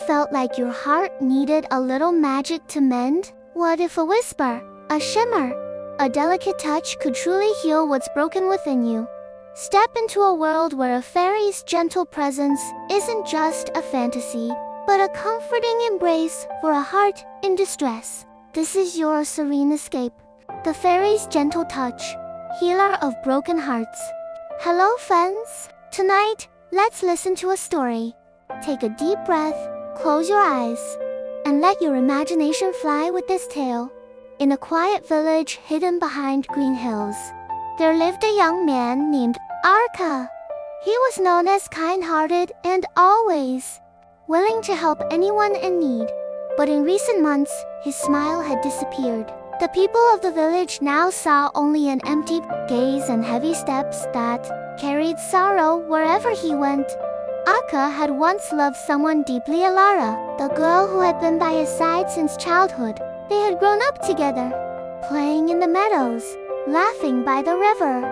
felt like your heart needed a little magic to mend? What if a whisper, a shimmer, a delicate touch could truly heal what's broken within you? Step into a world where a fairy's gentle presence isn't just a fantasy, but a comforting embrace for a heart in distress. This is your serene escape. The fairy's gentle touch, healer of broken hearts. Hello friends! Tonight, let's listen to a story. Take a deep breath, close your eyes, and let your imagination fly with this tale. In a quiet village hidden behind green hills, there lived a young man named Arka. He was known as kind-hearted and always willing to help anyone in need. But in recent months, his smile had disappeared. The people of the village now saw only an empty gaze and heavy steps that carried sorrow wherever he went. Arka had once loved someone deeply, Alara, the girl who had been by his side since childhood. They had grown up together, playing in the meadows, laughing by the river,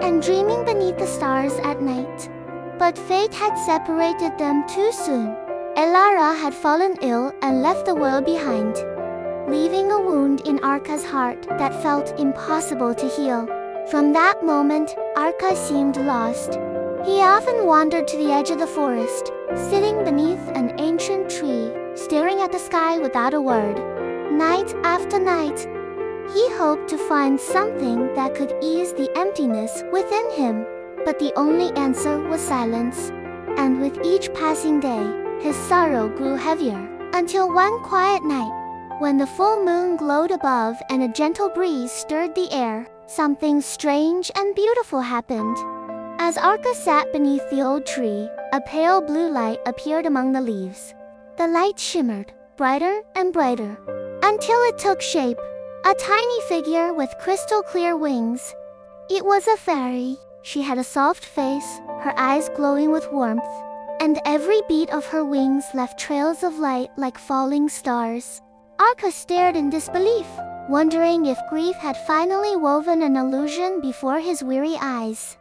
and dreaming beneath the stars at night. But fate had separated them too soon. Alara had fallen ill and left the world behind, leaving a wound in Arka's heart that felt impossible to heal. From that moment, Arka seemed lost. He often wandered to the edge of the forest, sitting beneath an ancient tree, staring at the sky without a word. Night after night, he hoped to find something that could ease the emptiness within him. But the only answer was silence. And with each passing day, his sorrow grew heavier, until one quiet night, when the full moon glowed above and a gentle breeze stirred the air, something strange and beautiful happened. As Arka sat beneath the old tree, a pale blue light appeared among the leaves. The light shimmered, brighter and brighter, until it took shape, a tiny figure with crystal-clear wings. It was a fairy. She had a soft face, her eyes glowing with warmth, and every beat of her wings left trails of light like falling stars. Arka stared in disbelief, wondering if grief had finally woven an illusion before his weary eyes.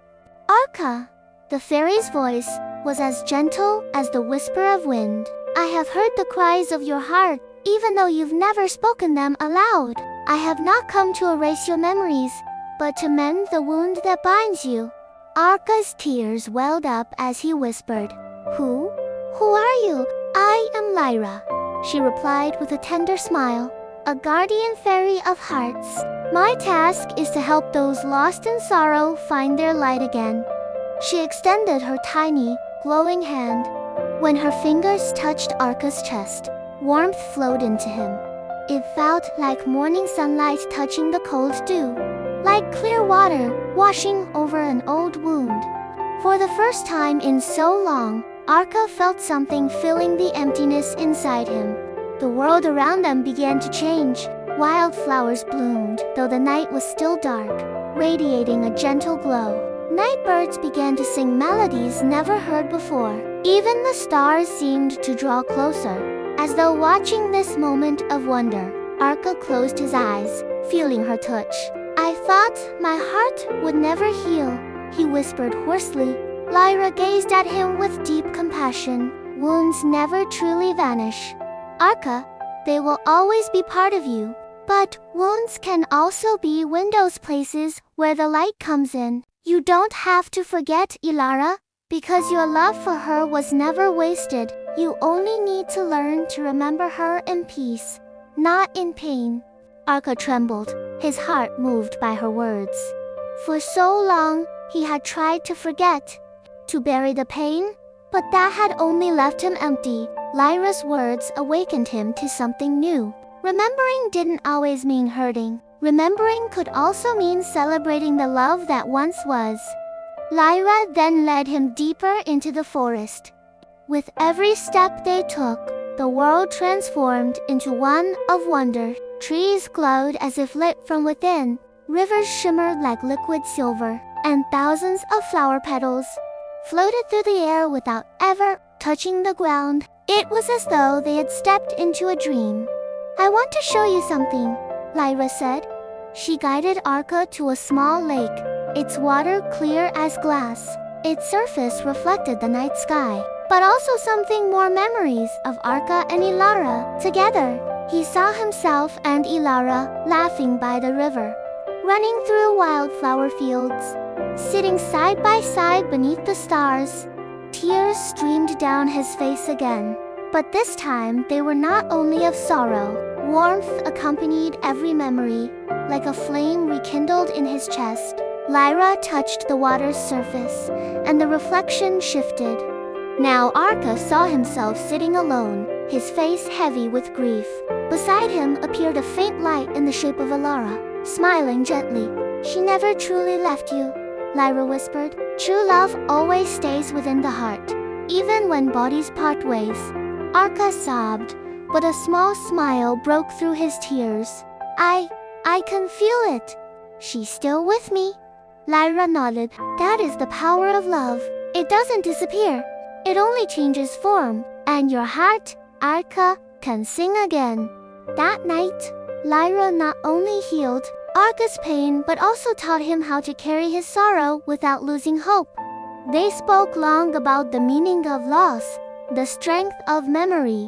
Arka, the fairy's voice, was as gentle as the whisper of wind. I have heard the cries of your heart, even though you've never spoken them aloud. I have not come to erase your memories, but to mend the wound that binds you. Arka's tears welled up as he whispered, Who are you? I am Lyra, she replied with a tender smile, a guardian fairy of hearts. My task is to help those lost in sorrow find their light again. She extended her tiny, glowing hand. When her fingers touched Arka's chest, warmth flowed into him. It felt like morning sunlight touching the cold dew, like clear water washing over an old wound. For the first time in so long, Arka felt something filling the emptiness inside him. The world around them began to change. Wildflowers bloomed, though the night was still dark, radiating a gentle glow. Night birds began to sing melodies never heard before. Even the stars seemed to draw closer, as though watching this moment of wonder. Arka closed his eyes, feeling her touch. I thought my heart would never heal, he whispered hoarsely. Lyra gazed at him with deep compassion. Wounds never truly vanish. Arka, they will always be part of you. But wounds can also be windows, places where the light comes in. You don't have to forget Ilara, because your love for her was never wasted. You only need to learn to remember her in peace, not in pain. Arka trembled, his heart moved by her words. For so long, he had tried to forget, to bury the pain, but that had only left him empty. Lyra's words awakened him to something new. Remembering didn't always mean hurting. Remembering could also mean celebrating the love that once was. Lyra then led him deeper into the forest. With every step they took, the world transformed into one of wonder. Trees glowed as if lit from within, rivers shimmered like liquid silver, and thousands of flower petals floated through the air without ever touching the ground. It was as though they had stepped into a dream. I want to show you something, Lyra said. She guided Arka to a small lake, its water clear as glass. Its surface reflected the night sky, but also something more, memories of Arka and Ilara together. He saw himself and Ilara laughing by the river, running through wildflower fields, sitting side by side beneath the stars. Tears streamed down his face again, but this time they were not only of sorrow. Warmth accompanied every memory, like a flame rekindled in his chest. Lyra touched the water's surface, and the reflection shifted. Now Arka saw himself sitting alone, his face heavy with grief. Beside him appeared a faint light in the shape of Ilara, smiling gently. "She never truly left you," Lyra whispered. "True love always stays within the heart, even when bodies part ways." Arka sobbed, but a small smile broke through his tears. I can feel it. She's still with me." Lyra nodded. "That is the power of love. It doesn't disappear. It only changes form, and your heart, Arka, can sing again." That night, Lyra not only healed Arka's pain but also taught him how to carry his sorrow without losing hope. They spoke long about the meaning of loss, the strength of memory,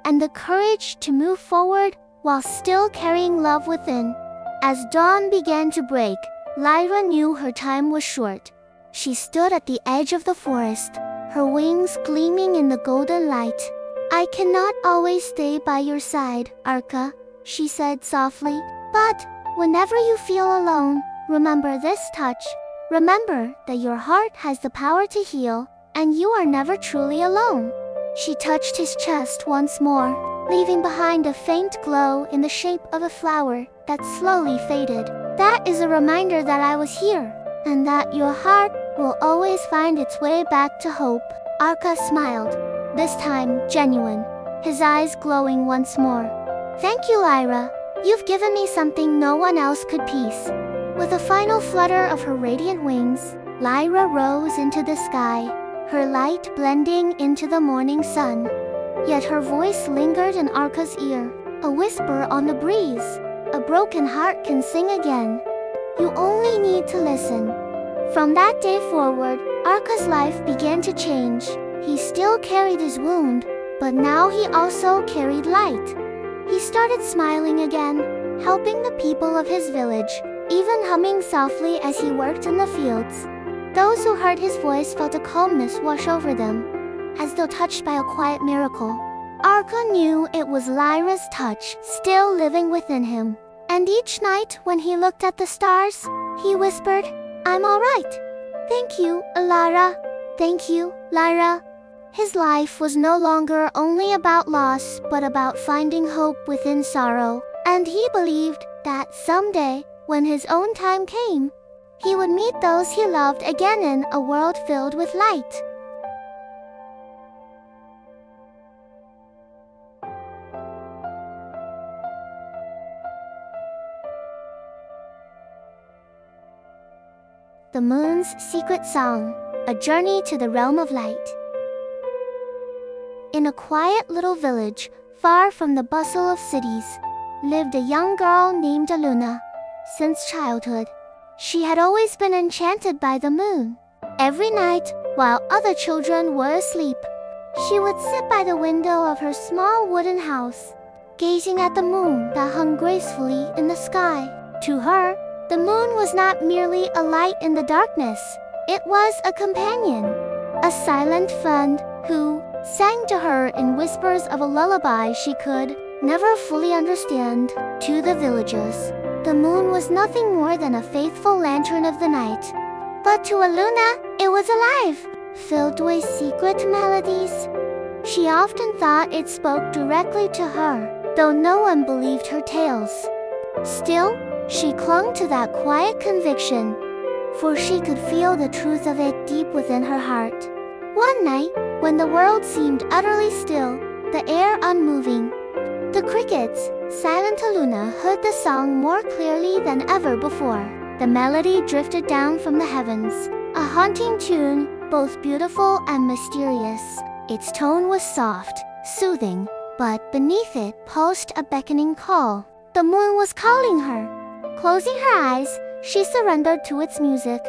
and the courage to move forward while still carrying love within. As dawn began to break, Lyra knew her time was short. She stood at the edge of the forest, her wings gleaming in the golden light. "I cannot always stay by your side, Arka," she said softly. "But whenever you feel alone, remember this touch. Remember that your heart has the power to heal, and you are never truly alone." She touched his chest once more, leaving behind a faint glow in the shape of a flower that slowly faded. "That is a reminder that I was here, and that your heart will always find its way back to hope." Arka smiled, this time genuine, his eyes glowing once more. "Thank you, Lyra. You've given me something no one else could piece." With a final flutter of her radiant wings, Lyra rose into the sky, her light blending into the morning sun. Yet her voice lingered in Arka's ear, a whisper on the breeze. "A broken heart can sing again. You only need to listen." From that day forward, Arka's life began to change. He still carried his wound, but now he also carried light. He started smiling again, helping the people of his village, even humming softly as he worked in the fields. Those who heard his voice felt a calmness wash over them, as though touched by a quiet miracle. Arka knew it was Lyra's touch still living within him, and each night when he looked at the stars, he whispered, "I'm all right. Thank you, Ilara. Thank you, Lyra." His life was no longer only about loss but about finding hope within sorrow, and he believed that someday, when his own time came, he would meet those he loved again in a world filled with light. The Moon's Secret Song, a journey to the realm of light. In a quiet little village, far from the bustle of cities, lived a young girl named Aluna. Since childhood, she had always been enchanted by the moon. Every night, while other children were asleep, she would sit by the window of her small wooden house, gazing at the moon that hung gracefully in the sky. To her, the moon was not merely a light in the darkness, it was a companion, a silent friend who sang to her in whispers of a lullaby she could never fully understand. To the villagers, the moon was nothing more than a faithful lantern of the night. But to Aluna, it was alive, filled with secret melodies. She often thought it spoke directly to her, though no one believed her tales. Still, she clung to that quiet conviction, for she could feel the truth of it deep within her heart. One night, when the world seemed utterly still, the air unmoving, the crickets, silent, Aluna heard the song more clearly than ever before. The melody drifted down from the heavens, a haunting tune, both beautiful and mysterious. Its tone was soft, soothing, but beneath it pulsed a beckoning call. The moon was calling her. Closing her eyes, she surrendered to its music.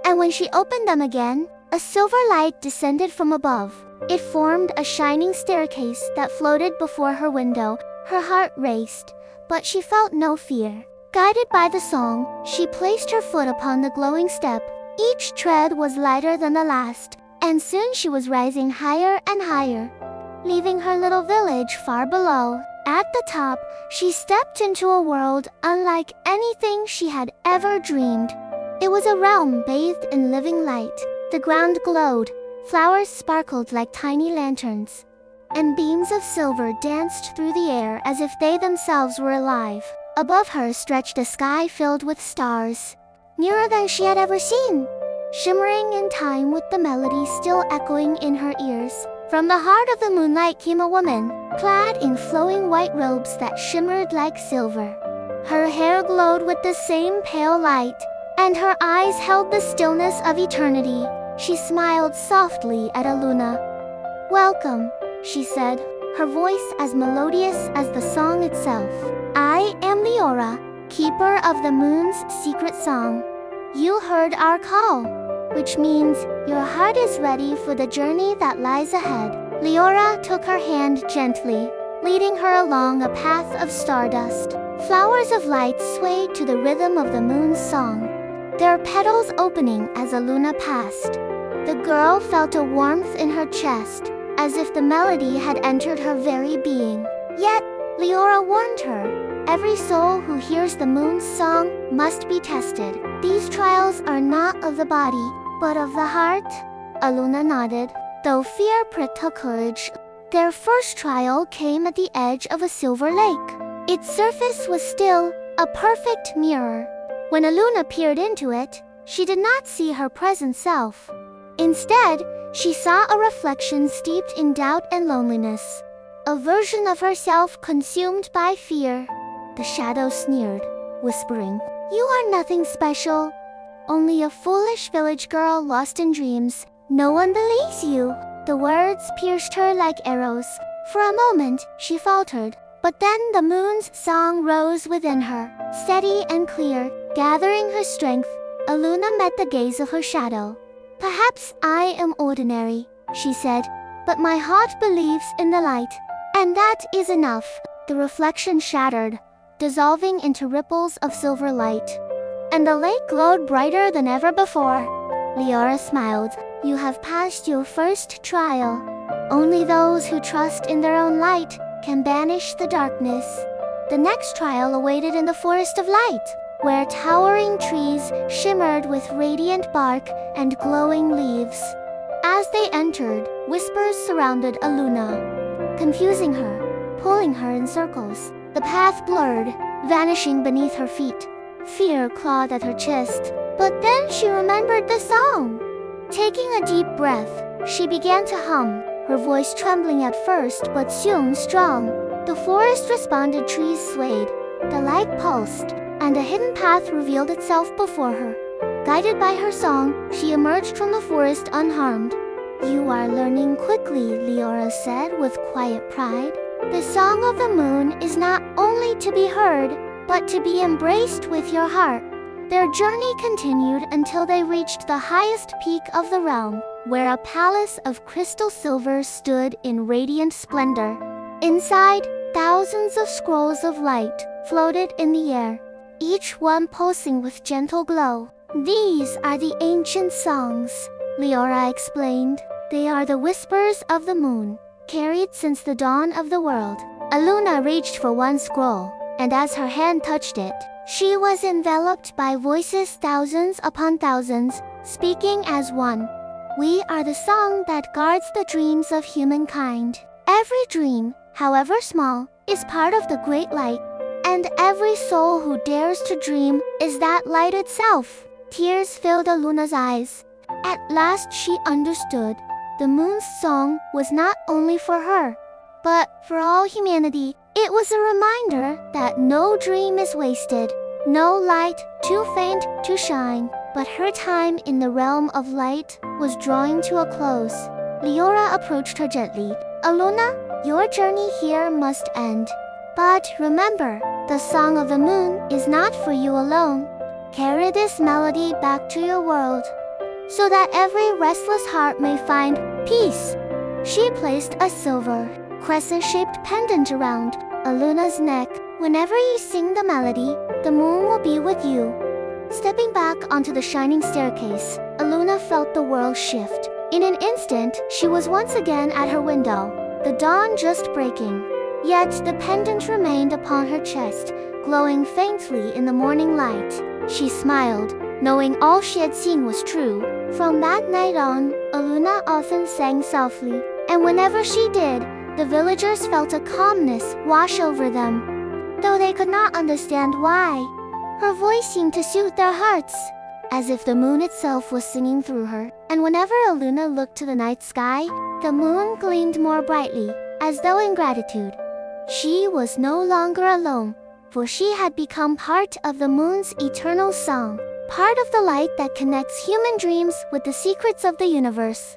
And when she opened them again, a silver light descended from above. It formed a shining staircase that floated before her window. Her heart raced, but she felt no fear. Guided by the song, she placed her foot upon the glowing step. Each tread was lighter than the last, and soon she was rising higher and higher, leaving her little village far below. At the top, she stepped into a world unlike anything she had ever dreamed. It was a realm bathed in living light. The ground glowed, flowers sparkled like tiny lanterns, and beams of silver danced through the air as if they themselves were alive. Above her stretched a sky filled with stars, nearer than she had ever seen, shimmering in time with the melody still echoing in her ears. From the heart of the moonlight came a woman, clad in flowing white robes that shimmered like silver. Her hair glowed with the same pale light, and her eyes held the stillness of eternity. She smiled softly at Aluna. "Welcome," she said, her voice as melodious as the song itself. "I am Leora, keeper of the moon's secret song. You heard our call, which means your heart is ready for the journey that lies ahead." Leora took her hand gently, leading her along a path of stardust. Flowers of light swayed to the rhythm of the moon's song, their petals opening as Aluna passed. The girl felt a warmth in her chest, as if the melody had entered her very being. Yet, Leora warned her, every soul who hears the moon's song must be tested. These trials are not of the body, but of the heart. Aluna nodded, though fear pricked her courage. Their first trial came at the edge of a silver lake. Its surface was still, a perfect mirror. When Aluna peered into it, she did not see her present self. Instead, she saw a reflection steeped in doubt and loneliness, a version of herself consumed by fear. The shadow sneered, whispering, "You are nothing special. Only a foolish village girl lost in dreams. No one believes you." The words pierced her like arrows. For a moment, she faltered, but then the moon's song rose within her, steady and clear. Gathering her strength, Aluna met the gaze of her shadow. "Perhaps I am ordinary," she said, "but my heart believes in the light. And that is enough." The reflection shattered, dissolving into ripples of silver light, and the lake glowed brighter than ever before. Leora smiled. "You have passed your first trial. Only those who trust in their own light can banish the darkness." The next trial awaited in the Forest of Light, where towering trees shimmered with radiant bark and glowing leaves. As they entered, whispers surrounded Aluna, confusing her, pulling her in circles. The path blurred, vanishing beneath her feet. Fear clawed at her chest, but then she remembered the song. Taking a deep breath, she began to hum, her voice trembling at first but soon strong. The forest responded, trees swayed, the light pulsed, and a hidden path revealed itself before her. Guided by her song, she emerged from the forest unharmed. "You are learning quickly," Leora said with quiet pride. "The song of the moon is not only to be heard, but to be embraced with your heart." Their journey continued until they reached the highest peak of the realm, where a palace of crystal silver stood in radiant splendor. Inside, thousands of scrolls of light floated in the air, each one pulsing with gentle glow. "These are the ancient songs," Leora explained. "They are the whispers of the moon, carried since the dawn of the world." Aluna reached for one scroll, and as her hand touched it, she was enveloped by voices thousands upon thousands, speaking as one. "We are the song that guards the dreams of humankind. Every dream, however small, is part of the great light, and every soul who dares to dream is that light itself." Tears filled Aluna's eyes. At last she understood. The moon's song was not only for her, but for all humanity. It was a reminder that no dream is wasted, no light too faint to shine. But her time in the realm of light was drawing to a close. Leora approached her gently. "Aluna, your journey here must end. But remember, the song of the moon is not for you alone. Carry this melody back to your world, so that every restless heart may find peace." She placed a silver, crescent-shaped pendant around Aluna's neck. Whenever you sing the melody, the moon will be with you. Stepping back onto the shining staircase, Aluna felt the world shift. In an instant, she was once again at her window, the dawn just breaking. Yet the pendant remained upon her chest, glowing faintly in the morning light. She smiled, knowing all she had seen was true. From that night on, Aluna often sang softly, and whenever she did, the villagers felt a calmness wash over them, though they could not understand why. Her voice seemed to soothe their hearts, as if the moon itself was singing through her. And whenever Aluna looked to the night sky, the moon gleamed more brightly, as though in gratitude. She was no longer alone, for she had become part of the moon's eternal song, part of the light that connects human dreams with the secrets of the universe.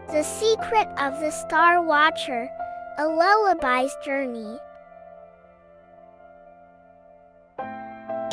The Secret of the Star Watcher, A Lullaby's Journey.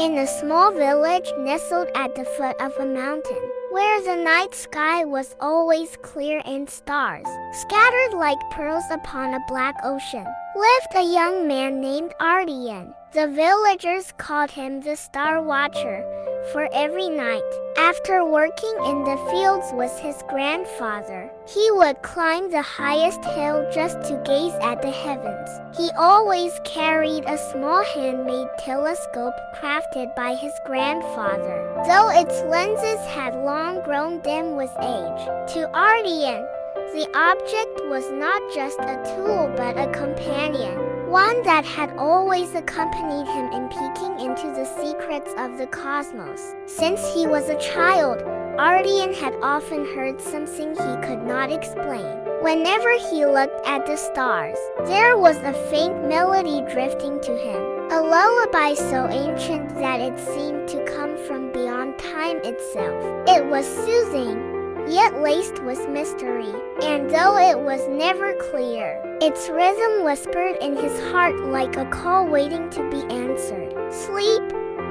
In a small village nestled at the foot of a mountain, where the night sky was always clear and stars, scattered like pearls upon a black ocean, lived a young man named Ardian. The villagers called him the Star Watcher, for every night, after working in the fields with his grandfather, he would climb the highest hill just to gaze at the heavens. He always carried a small handmade telescope crafted by his grandfather, though its lenses had long grown dim with age. To Ardian, the object was not just a tool but a companion, one that had always accompanied him in peeking into the secrets of the cosmos. Since he was a child, Ardian had often heard something he could not explain. Whenever he looked at the stars, there was a faint melody drifting to him, a lullaby so ancient that it seemed to come from beyond time itself. It was soothing, yet laced with mystery, and though it was never clear, its rhythm whispered in his heart like a call waiting to be answered. Sleep,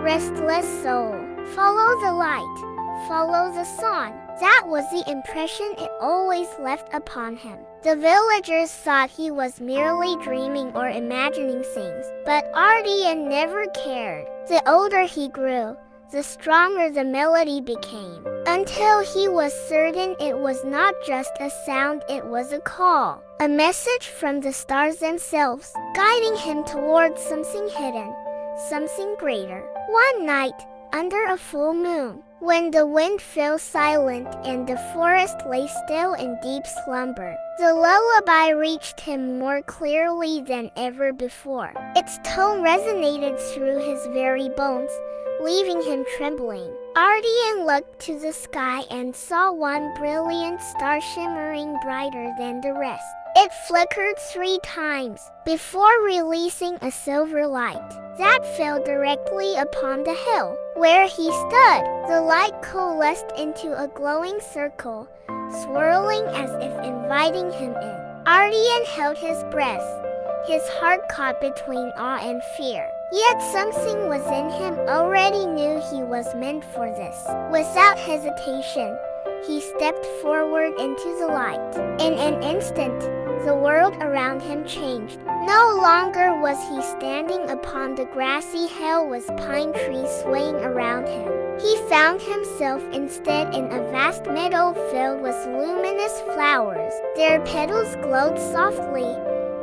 restless soul, follow the light, follow the song. That was the impression it always left upon him. The villagers thought he was merely dreaming or imagining things, but Ardian never cared. The older he grew, the stronger the melody became, until he was certain it was not just a sound, it was a call, a message from the stars themselves, guiding him towards something hidden, something greater. One night, under a full moon, when the wind fell silent and the forest lay still in deep slumber, the lullaby reached him more clearly than ever before. Its tone resonated through his very bones, leaving him trembling. Ardian looked to the sky and saw one brilliant star shimmering brighter than the rest. It flickered 3 times before releasing a silver light that fell directly upon the hill. Where he stood, the light coalesced into a glowing circle, swirling as if inviting him in. Ardian held his breath, his heart caught between awe and fear. Yet something within him already knew he was meant for this. Without hesitation, he stepped forward into the light. In an instant, the world around him changed. No longer was he standing upon the grassy hill with pine trees swaying around him. He found himself instead in a vast meadow filled with luminous flowers. Their petals glowed softly,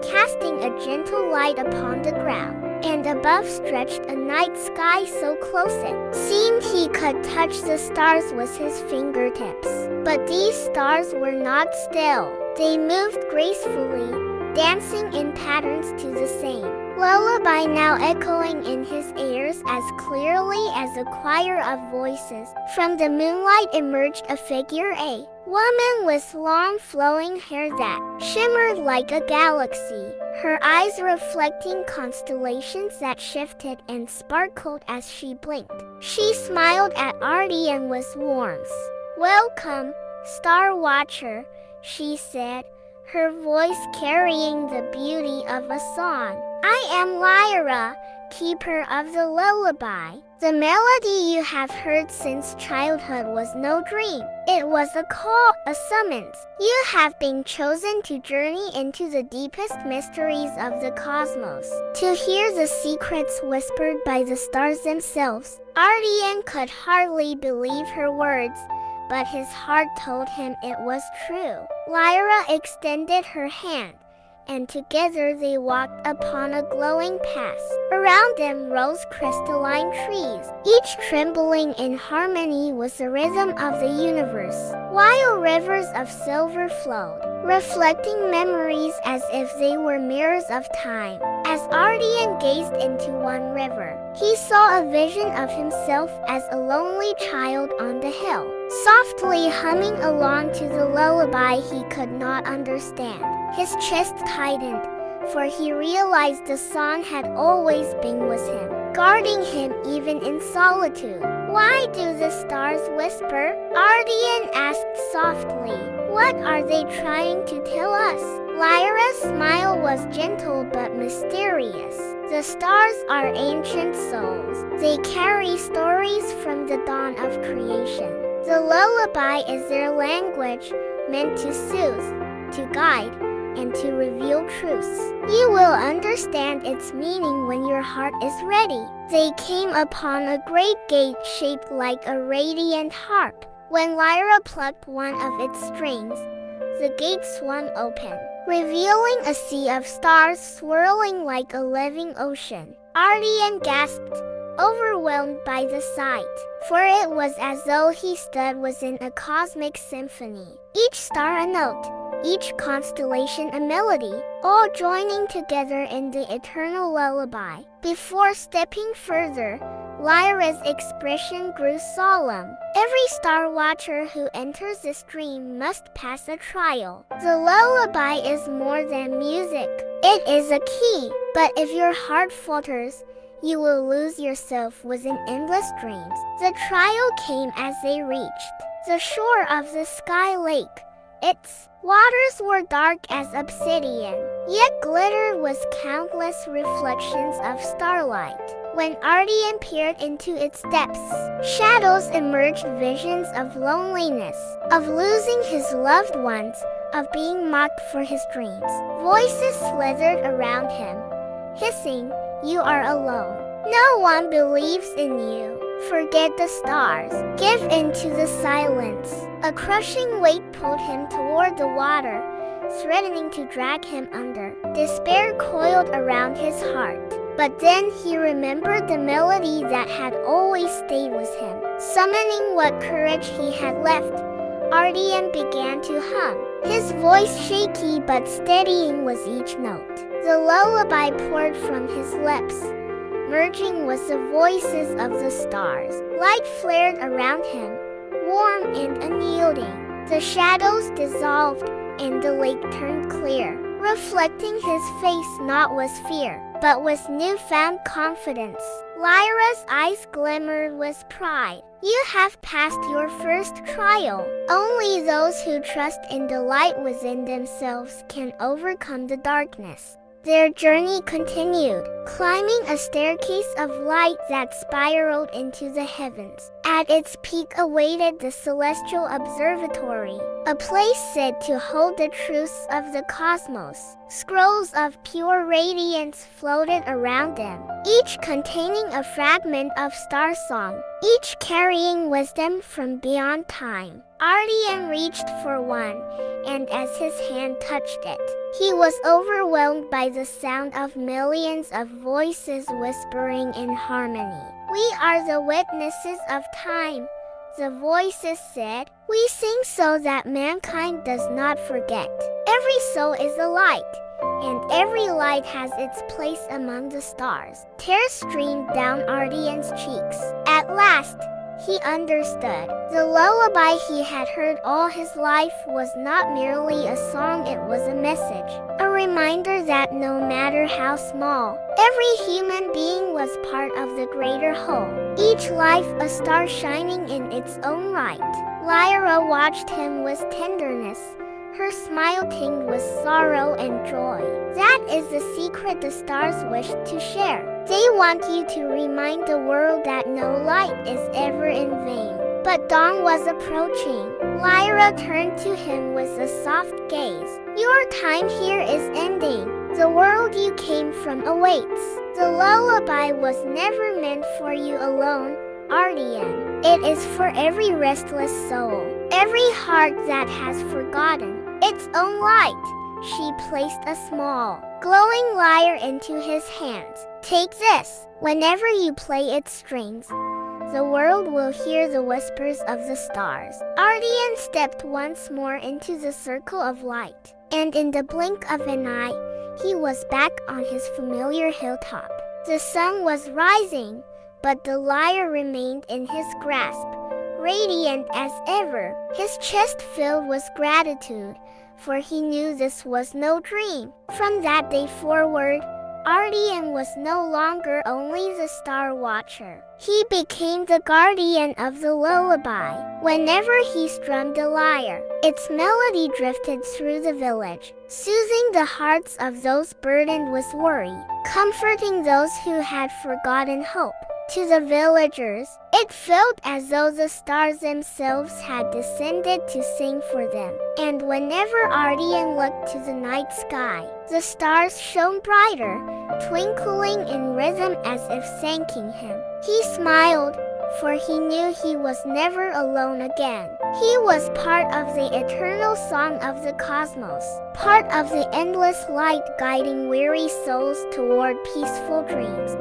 casting a gentle light upon the ground. And above stretched a night sky so close it seemed he could touch the stars with his fingertips. But these stars were not still. They moved gracefully, dancing in patterns to the same lullaby, now echoing in his ears as clearly as a choir of voices. From the moonlight emerged a figure, a woman with long flowing hair that shimmered like a galaxy, her eyes reflecting constellations that shifted and sparkled as she blinked. She smiled at Ardian with warmth. "Welcome, Star Watcher," she said, her voice carrying the beauty of a song. "I am Lyra, keeper of the lullaby. The melody you have heard since childhood was no dream. It was a call, a summons. You have been chosen to journey into the deepest mysteries of the cosmos, to hear the secrets whispered by the stars themselves. Ardian could hardly believe her words, but his heart told him it was true. Lyra extended her hand, and together they walked upon a glowing path. Around them rose crystalline trees, each trembling in harmony with the rhythm of the universe, while rivers of silver flowed, reflecting memories as if they were mirrors of time. As Ardian gazed into one river, he saw a vision of himself as a lonely child on the hill, softly humming along to the lullaby he could not understand. His chest tightened, for he realized the song had always been with him, guarding him even in solitude. "Why do the stars whisper?" Ardian asked softly. "What are they trying to tell us?" Lyra's smile was gentle but mysterious. "The stars are ancient souls. They carry stories from the dawn of creation. The lullaby is their language, meant to soothe, to guide, and to reveal truths. You will understand its meaning when your heart is ready." They came upon a great gate shaped like a radiant harp. When Lyra plucked one of its strings, the gate swung open, revealing a sea of stars swirling like a living ocean. Ardian gasped, overwhelmed by the sight, for it was as though he stood within a cosmic symphony, each star a note, each constellation a melody, all joining together in the eternal lullaby. Before stepping further, Lyra's expression grew solemn. "Every star watcher who enters this dream must pass a trial. The lullaby is more than music. It is a key, but if your heart falters, you will lose yourself within endless dreams." The trial came as they reached the shore of the sky lake. Its waters were dark as obsidian, yet glittered with countless reflections of starlight. When Ardian peered into its depths, shadows emerged, visions of loneliness, of losing his loved ones, of being mocked for his dreams. Voices slithered around him, hissing, "You are alone. No one believes in you. Forget the stars. Give in to the silence." A crushing weight pulled him toward the water, threatening to drag him under. Despair coiled around his heart. But then he remembered the melody that had always stayed with him, summoning what courage he had left. Ardian began to hum, his voice shaky but steadying with each note. The lullaby poured from his lips, merging with the voices of the stars. Light flared around him, warm and unyielding. The shadows dissolved, and the lake turned clear, reflecting his face not with fear, but with newfound confidence. Lyra's eyes glimmered with pride. "You have passed your first trial. Only those who trust in the light within themselves can overcome the darkness." Their journey continued, climbing a staircase of light that spiraled into the heavens. At its peak awaited the celestial observatory, a place said to hold the truths of the cosmos. Scrolls of pure radiance floated around them, each containing a fragment of star song, each carrying wisdom from beyond time. Ardian reached for one, and as his hand touched it, he was overwhelmed by the sound of millions of voices whispering in harmony. "We are the witnesses of time," the voices said. "We sing so that mankind does not forget. Every soul is a light, and every light has its place among the stars." Tears streamed down Ardian's cheeks. At last, he understood. The lullaby he had heard all his life was not merely a song, it was a message. A reminder that no matter how small, every human being was part of the greater whole. Each life a star shining in its own right. Lyra watched him with tenderness, Her smile tinged with sorrow and joy. That is the secret the stars wish to share. They want you to remind the world that no light is ever in vain. But dawn was approaching. Lyra turned to him with a soft gaze. Your time here is ending. The world you came from awaits. The lullaby was never meant for you alone, Ardian. It is for every restless soul, every heart that has forgotten its own light. She placed a small, glowing lyre into his hands. Take this. Whenever you play its strings, the world will hear the whispers of the stars. Ardian stepped once more into the circle of light, and in the blink of an eye, he was back on his familiar hilltop. The sun was rising, but the lyre remained in his grasp, radiant as ever, his chest filled with gratitude, for he knew this was no dream. From that day forward, Ardian was no longer only the star watcher. He became the guardian of the lullaby. Whenever he strummed a lyre, its melody drifted through the village, soothing the hearts of those burdened with worry, comforting those who had forgotten hope. To the villagers, it felt as though the stars themselves had descended to sing for them. And whenever Ardian looked to the night sky, the stars shone brighter, twinkling in rhythm as if thanking him. He smiled, for he knew he was never alone again. He was part of the eternal song of the cosmos, part of the endless light guiding weary souls toward peaceful dreams.